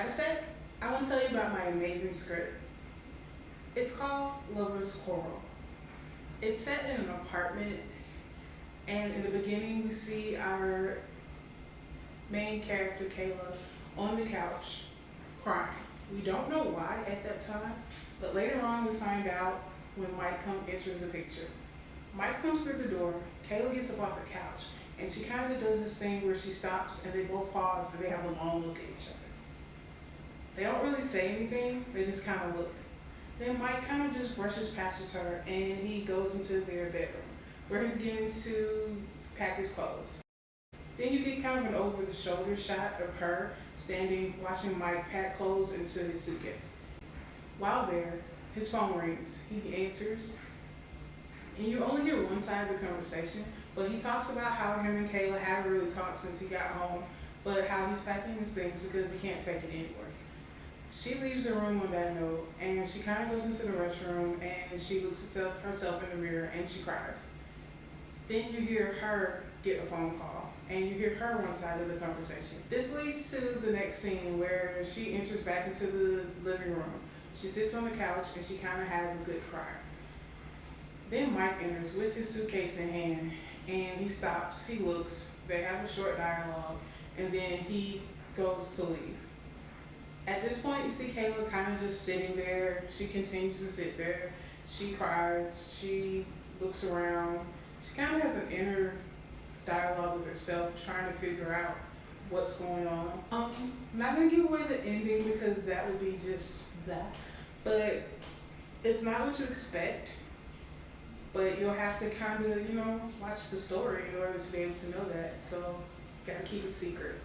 Got a sec? I want to tell you about my amazing script. It's called Lover's Quarrel. It's set in an apartment, and in the beginning, we see our main character, Kayla, on the couch crying. We don't know why at that time, but later on, we find out when Mike enters the picture. Mike comes through the door, Kayla gets up off the couch, and she kind of does this thing where she stops and they both pause and they have a long look at each other. They don't really say anything, they just kind of look. Then Mike kind of just brushes past her and he goes into their bedroom where he begins to pack his clothes. Then you get kind of an over the shoulder shot of her standing watching Mike pack clothes into his suitcase. While there, his phone rings. He answers and you only hear one side of the conversation, but he talks about how him and Kayla haven't really talked since he got home, but how he's packing his things because he can't take it anywhere. She leaves the room on that note, and she kind of goes into the restroom, and she looks at herself in the mirror, and she cries. Then you hear her get a phone call, and you hear her one side of the conversation. This leads to the next scene where she enters back into the living room. She sits on the couch, and she kind of has a good cry. Then Mike enters with his suitcase in hand, and he stops, he looks, they have a short dialogue, and then he goes to leave. At this point, you see Kayla kind of just sitting there. She continues to sit there. She cries. She looks around. She kind of has an inner dialogue with herself, trying to figure out what's going on. I'm not going to give away the ending because that would be just that. But it's not what you expect. But you'll have to kind of, watch the story in order to be able to know that. So, gotta keep it secret.